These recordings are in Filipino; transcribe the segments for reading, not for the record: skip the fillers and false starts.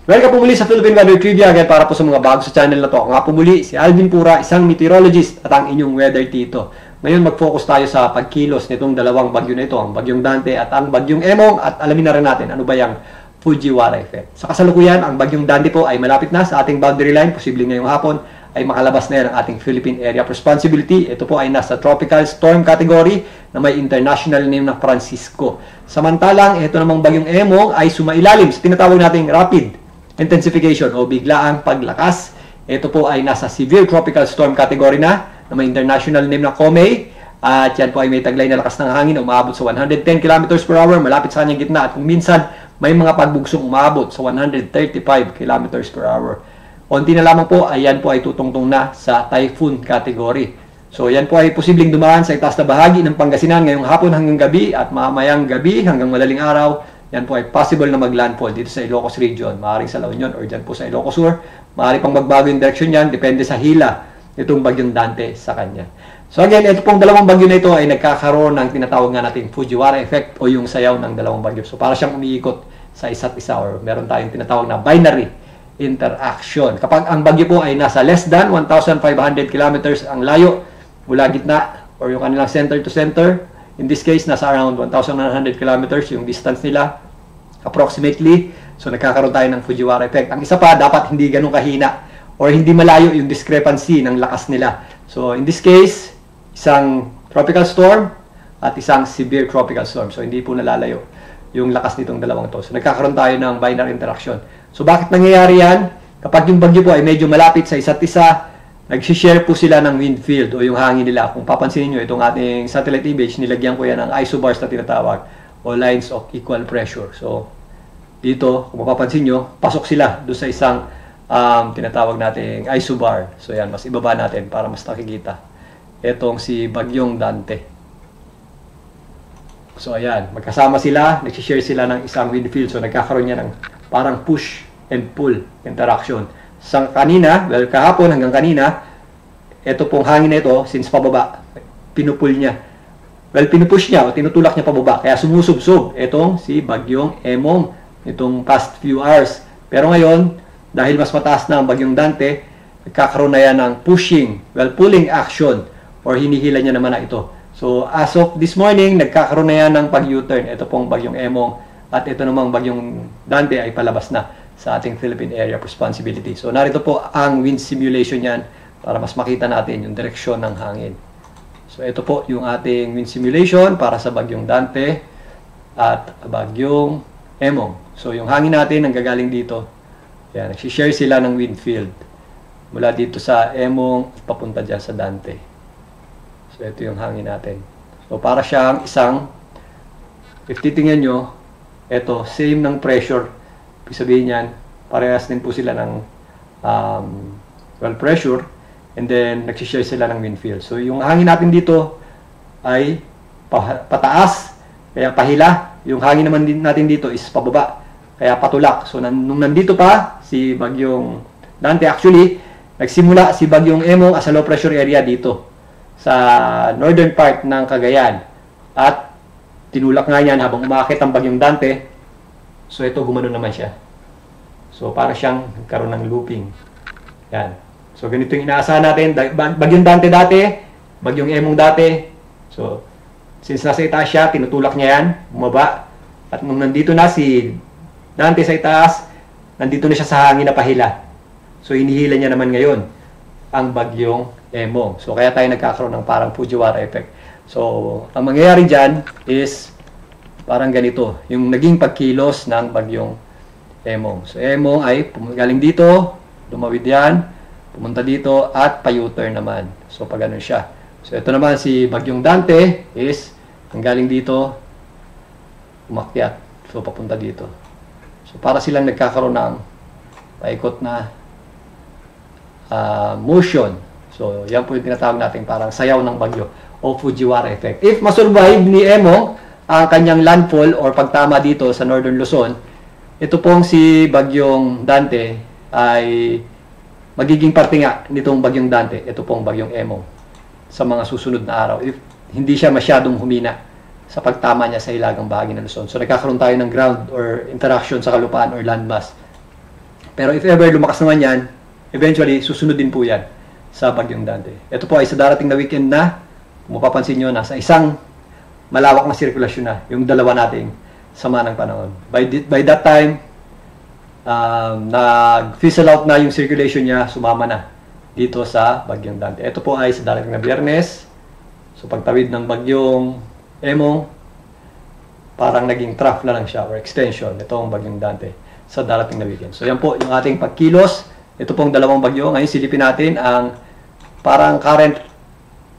Welcome po muli sa Philippine Weather Trivia. Again, para po sa mga bago sa channel na to. Ako nga po muli, si Alvin Pura, isang meteorologist at ang inyong weather tito. Ngayon, mag-focus tayo sa pagkilos nitong dalawang bagyo na ito, ang bagyong Dante at ang bagyong Emong, at alamin na rin natin ano ba yung Fujiwara effect. Sa kasalukuyan, ang bagyong Dante po ay malapit na sa ating boundary line. Posibleng ngayong hapon ay makalabas na yan ang ating Philippine Area of Responsibility. Ito po ay nasa tropical storm category na may international name na Francisco. Samantalang, ito namang bagyong Emong ay sumailalim sa tinatawag nating rapid intensification o biglaang paglakas. Ito po ay nasa severe tropical storm category na may international name na Komei. At yan po ay may taglay na lakas ng hangin na umaabot sa 110 km per hour malapit sa kanyang gitna. At kung minsan, may mga pagbugsong umaabot sa 135 km per hour. Unti na lamang po, ayan po ay tutungtong na sa typhoon category. So yan po ay posibleng dumaan sa itaas na bahagi ng Pangasinan ngayong hapon hanggang gabi at mamayang gabi hanggang madaling araw. Yan po ay possible na maglandfall dito sa Ilocos region. Maaaring sa La Union or dyan po sa Ilocos Sur. Maaari pang magbago yung direction yan. Depende sa hila itong bagyong Dante sa kanya. So again, ito pong dalawang bagyo na ito ay nagkakaroon ng tinatawag nga nating Fujiwara effect o yung sayaw ng dalawang bagyo. So para siyang umiikot sa isa't isa or meron tayong tinatawag na binary interaction. Kapag ang bagyo po ay nasa less than 1,500 kilometers ang layo mula gitna or yung kanilang center to center, in this case, nasa around 1,900 kilometers yung distance nila, approximately. So, nagkakaroon tayo ng Fujiwara effect. Ang isa pa, dapat hindi ganun kahina or hindi malayo yung discrepancy ng lakas nila. So, in this case, isang tropical storm at isang severe tropical storm. So, hindi po nalalayo yung lakas nitong dalawang to. So, nagkakaroon tayo ng binary interaction. So, bakit nangyayari yan? Kapag yung bagyo po ay medyo malapit sa isa't isa, nag-share po sila ng wind field o yung hangin nila. Kung papansinin nyo, itong ating satellite image, nilagyan ko yan ng isobars na tinatawag o lines of equal pressure. So, dito, kung mapapansin nyo, pasok sila doon sa isang tinatawag nating isobar. So, yan, mas ibaba natin para mas nakikita. Itong si bagyong Dante. So, ayan, magkasama sila, nag-share sila ng isang wind field. So, nagkakaroon niya ng parang push and pull interaction. Sa kanina, well, kahapon hanggang kanina, ito pong hangin na ito, since pababa, pinupul niya. Well, pinupush niya o tinutulak niya pababa. Kaya sumusubsob itong si bagyong Emong itong past few hours. Pero ngayon, dahil mas mataas na ang bagyong Dante, nagkakaroon na yan ng pushing, well, pulling action or hinihila niya naman na ito. So, as of this morning, nagkakaroon na yan ng pag-U-turn. Ito pong bagyong Emong at ito namang bagyong Dante ay palabas na sa ating Philippine Area of Responsibility. So, narito po ang wind simulation yan para mas makita natin yung direksyon ng hangin. So, ito po yung ating wind simulation para sa bagyong Dante at bagyong Emong. So, yung hangin natin ang gagaling dito. Yan, nagsishare sila ng wind field mula dito sa Emong papunta dyan sa Dante. So, ito yung hangin natin. So, para siyang isang, if titingnan nyo, ito, same ng pressure. Ibig sabihin yan, parehas din po sila ng well, pressure and then nagsishare sila ng wind field. So, yung hangin natin dito ay pataas, kaya pahila. Yung hangin naman natin dito is pababa, kaya patulak. So, nung nandito pa, si bagyong Dante, actually, nagsimula si bagyong Emong as a low pressure area dito sa northern part ng Cagayan. At tinulak nga yan habang umakit ang bagyong Dante. So, ito, gumano naman siya. So, para siyang nagkaroon ng looping. Yan. So, ganito yung inaasahan natin. Bagyong Dante dati, bagyong Emong dati. So, since nasa itaas siya, tinutulak niya yan, bumaba. At nung nandito na si Dante sa itaas, nandito na siya sa hangin na pahila. So, hinihila niya naman ngayon ang bagyong Emong. So, kaya tayo nagkakaroon ng parang Fujiwara effect. So, ang mangyayari dyan is parang ganito, yung naging pagkilos ng bagyong Emong. So, Emong ay galing dito, lumawid yan, pumunta dito, at pa-U-turn naman. So, pag ganun siya. So, ito naman si bagyong Dante is, ang galing dito, umakyat. So, papunta dito. So, para silang nagkakaroon ng paikot na motion. So, yan po yung tinatawag natin parang sayaw ng bagyo o Fujiwara effect. If masurvive ni Emong ang kanyang landfall or pagtama dito sa Northern Luzon, ito pong si bagyong Dante ay magiging parte nga nitong bagyong Dante, ito pong bagyong Emong sa mga susunod na araw. If hindi siya masyadong humina sa pagtama niya sa hilagang bahagi ng Luzon. So, nagkakaroon tayo ng ground or interaction sa kalupaan or landmass Pero if ever lumakas naman yan, eventually susunod din po yan sa Bagyong Dante. Ito po ay sa darating na weekend na, kung mapapansin nyo, nasa isang malawak na sirkulasyon na yung dalawa nating sama ng panahon. By that time, nag-fizzle out na yung circulation niya, sumama na dito sa Bagyong Dante. Ito po ay sa darating na Biyernes. So pagtawid ng Bagyong Emong, parang naging trough na lang siya or extension itong Bagyong Dante sa darating na weekend. So yan po yung ating pagkilos. Ito pong dalawang bagyo. Ngayon silipin natin ang parang current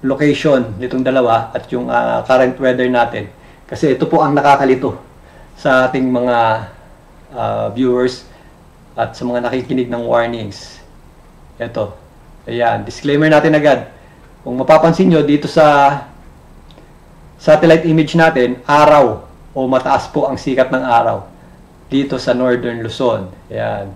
location nitong dalawa at yung current weather natin. Kasi ito po ang nakakalito sa ating mga viewers at sa mga nakikinig ng warnings. Ito. Ayan. Disclaimer natin agad. Kung mapapansin nyo dito sa satellite image natin, araw o mataas po ang sikat ng araw dito sa Northern Luzon. Ayan.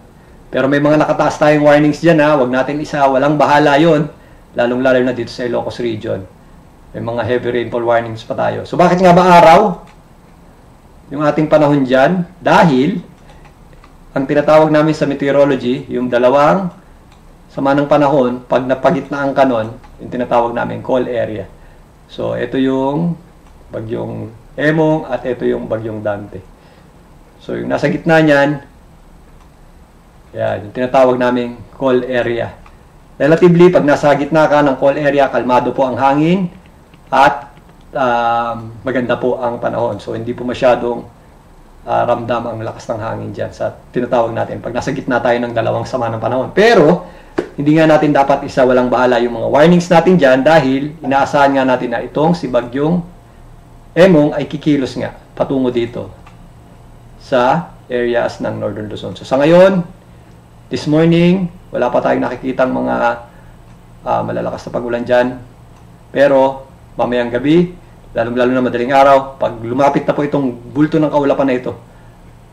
Pero may mga nakataas tayong warnings dyan ha. Huwag natin walang bahala yon. Lalong-lalo na dito sa Ilocos region. May mga heavy rainfall warnings pa tayo. So bakit nga ba araw? Yung ating panahon dyan, dahil ang tinatawag namin sa meteorology, yung dalawang sama ng panahon, pag napagitnaan ka nun, yung tinatawag namin call area. So ito yung Bagyong Emong at ito yung Bagyong Dante. So yung nasa gitna niyan, yan, yung tinatawag namin call area. Relatively, pag nasa gitna ka ng call area, kalmado po ang hangin at maganda po ang panahon. So, hindi po masyadong ramdam ang lakas ng hangin dyan sa tinatawag natin pag nasa gitna tayo ng dalawang sama ng panahon. Pero, hindi nga natin dapat walang bahala yung mga warnings natin dyan dahil inaasahan nga natin na itong si Bagyong Emong ay kikilos nga patungo dito sa areas ng Northern Luzon. So, sa ngayon, this morning, wala pa tayong nakikitang mga malalakas na pagulan dyan. Pero, mamayang gabi, lalong-lalo na madaling araw, pag lumapit na po itong bulto ng kaulapan na ito,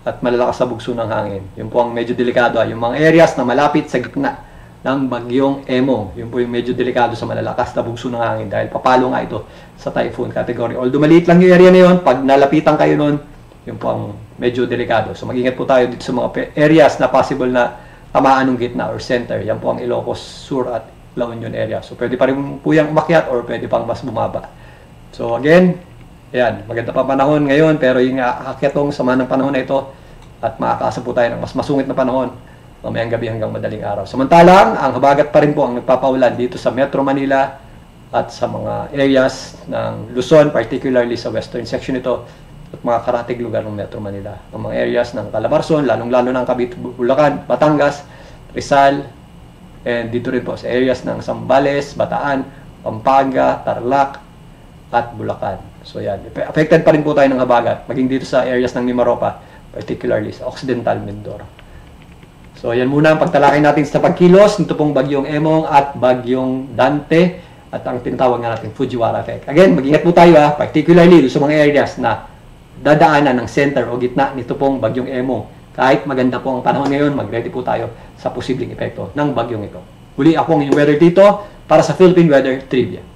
at malalakas na bugso ng hangin, yun po ang medyo delikado. Yung mga areas na malapit sa gitna ng Bagyong Emong, yun po yung medyo delikado sa malalakas na bugso ng hangin dahil papalo nga ito sa typhoon category. Although maliit lang yung area na yun, pag nalapitan kayo nun, yun po ang medyo delikado. So, mag-ingat po tayo dito sa mga areas na possible na tamaan ng gitna or center. Yan po ang Ilocos Sur at La Union area. So, pwede pa rin po yung umakyat or pwede pang mas bumaba. So, again, ayan, maganda pa panahon ngayon, pero yung aakyatong sama ng panahon na ito at makakaasa po tayo ng mas masungit na panahon mamayang gabi hanggang madaling araw. Samantalang, ang habagat pa rin po ang nagpapaulan dito sa Metro Manila at sa mga areas ng Luzon, particularly sa western section ito at mga karatig lugar ng Metro Manila. Ang mga areas ng Calabarzon, lalong-lalo ng Cavite, Bulacan, Batangas, Rizal, and dito rin po sa areas ng Zambales, Bataan, Pampanga, Tarlac, at Bulacan. So yan, affected pa rin po tayo ng habagat, maging dito sa areas ng Mimaropa, particularly sa Occidental Mindoro. So yan muna ang pagtalakay natin sa pagkilos nito pong Bagyong Emong at Bagyong Dante at ang tinatawag nga natin Fujiwara effect. Again, mag-ingat po tayo particularly sa mga areas na dadaanan ng center o gitna nito pong Bagyong Emong. Kahit maganda po ang panahon ngayon, mag-ready po tayo sa posibleng epekto ng bagyong ito. Muli ako ang weather dito para sa Philippine Weather Trivia.